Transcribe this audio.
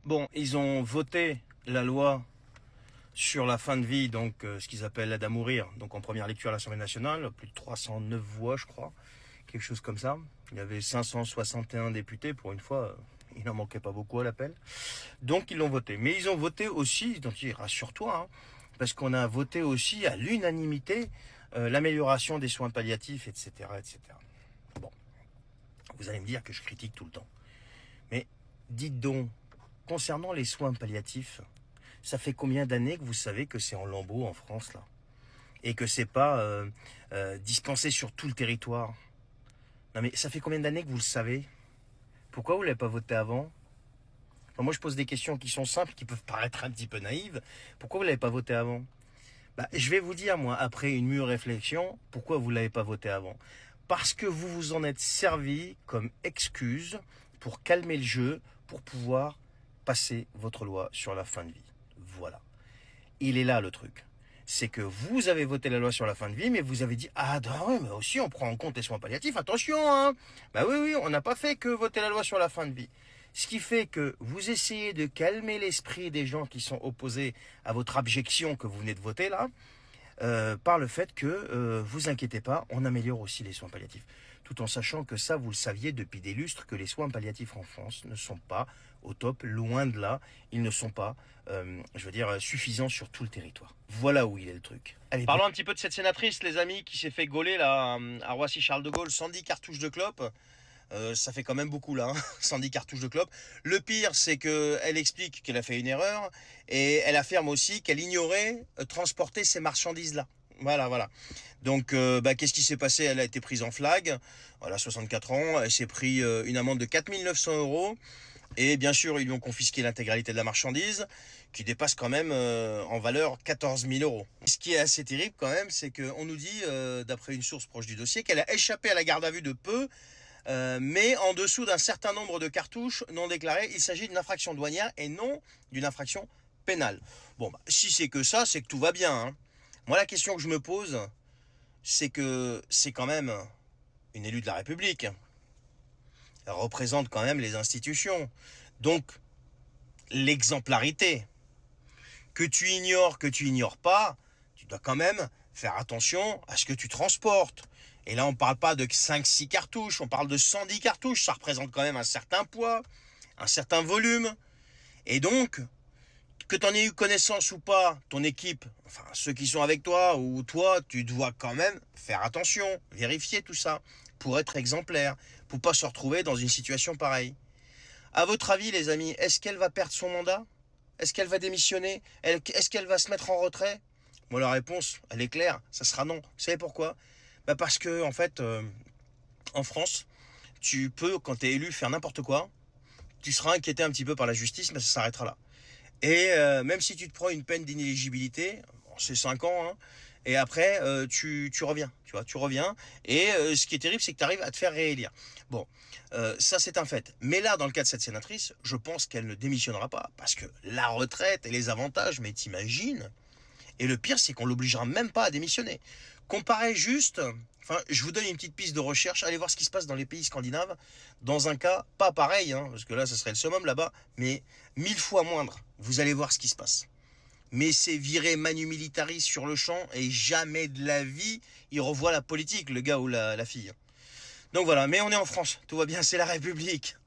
Bon, ils ont voté la loi sur la fin de vie, donc ce qu'ils appellent l'aide à mourir, donc en première lecture à l'Assemblée nationale, plus de 309 voix, je crois, quelque chose comme ça. Il y avait 561 députés, pour une fois, il n'en manquait pas beaucoup à l'appel. Donc ils l'ont voté. Mais ils ont voté aussi, donc rassure-toi, parce qu'on a voté aussi à l'unanimité l'amélioration des soins palliatifs, etc., etc. Bon, vous allez me dire que je critique tout le temps. Mais dites donc, concernant les soins palliatifs, ça fait combien d'années que vous savez que c'est en lambeaux en France là, et que c'est pas dispensé sur tout le territoire? Non mais ça fait combien d'années que vous le savez? Pourquoi vous l'avez pas voté avant? Enfin, moi je pose des questions qui sont simples, qui peuvent paraître un petit peu naïves. Pourquoi vous l'avez pas voté avant? Je vais vous dire moi, après une mûre réflexion, pourquoi vous l'avez pas voté avant. Parce que vous vous en êtes servi comme excuse pour calmer le jeu, pour pouvoir passer votre loi sur la fin de vie. Voilà. Il est là le truc. C'est que vous avez voté la loi sur la fin de vie, mais vous avez dit, ah oui, mais aussi on prend en compte les soins palliatifs, attention, hein. Oui, on n'a pas fait que voter la loi sur la fin de vie. Ce qui fait que vous essayez de calmer l'esprit des gens qui sont opposés à votre abjection que vous venez de voter là, par le fait que, vous inquiétez pas, on améliore aussi les soins palliatifs. Tout en sachant que ça, vous le saviez depuis des lustres, que les soins palliatifs en France ne sont pas au top, loin de là. Ils ne sont pas, suffisants sur tout le territoire. Voilà où il est le truc. Allez, parlons un petit peu de cette sénatrice, les amis, qui s'est fait gauler là à Roissy-Charles de Gaulle, 110 cartouches de clope. Ça fait quand même beaucoup là, 110 cartouches de clope. Le pire, c'est que elle explique qu'elle a fait une erreur et elle affirme aussi qu'elle ignorait transporter ces marchandises là. Voilà. Donc, qu'est-ce qui s'est passé? Elle a été prise en flag. Voilà, 64 ans. Elle s'est pris une amende de 4 900 € et bien sûr, ils lui ont confisqué l'intégralité de la marchandise, qui dépasse quand même en valeur 14 000 €. Ce qui est assez terrible quand même, c'est qu'on nous dit, d'après une source proche du dossier, qu'elle a échappé à la garde à vue de peu. Mais en dessous d'un certain nombre de cartouches non déclarées, il s'agit d'une infraction douanière et non d'une infraction pénale. Bon, si c'est que ça, c'est que tout va bien, hein. Moi, la question que je me pose, c'est que c'est quand même une élue de la République. Elle représente quand même les institutions. Donc, l'exemplarité. Que tu ignores pas, tu dois quand même faire attention à ce que tu transportes. Et là, on parle pas de 5-6 cartouches, on parle de 110 cartouches. Ça représente quand même un certain poids, un certain volume. Et donc, que tu en aies eu connaissance ou pas, ton équipe, enfin ceux qui sont avec toi ou toi, tu dois quand même faire attention, vérifier tout ça pour être exemplaire, pour pas se retrouver dans une situation pareille. À votre avis, les amis, est-ce qu'elle va perdre son mandat? Est-ce qu'elle va démissionner? Est-ce qu'elle va se mettre en retrait? Moi, la réponse, elle est claire, ça sera non. Vous savez pourquoi? Parce que, en fait, en France, tu peux, quand tu es élu, faire n'importe quoi. Tu seras inquiété un petit peu par la justice, mais ça s'arrêtera là. Et même si tu te prends une peine d'inéligibilité, c'est 5 ans, hein, et après, tu reviens, tu reviens. Et ce qui est terrible, c'est que tu arrives à te faire réélire. Bon, ça c'est un fait. Mais là, dans le cas de cette sénatrice, je pense qu'elle ne démissionnera pas. Parce que la retraite et les avantages, mais t'imagines? Et le pire, c'est qu'on l'obligera même pas à démissionner. Comparez juste, enfin, je vous donne une petite piste de recherche, allez voir ce qui se passe dans les pays scandinaves, dans un cas pas pareil, hein, parce que là, ça serait le summum là-bas, mais 1000 fois moindre. Vous allez voir ce qui se passe. Mais c'est viré manu militari sur le champ, et jamais de la vie, il revoit la politique, le gars ou la fille. Donc voilà, mais on est en France, tout va bien, c'est la République.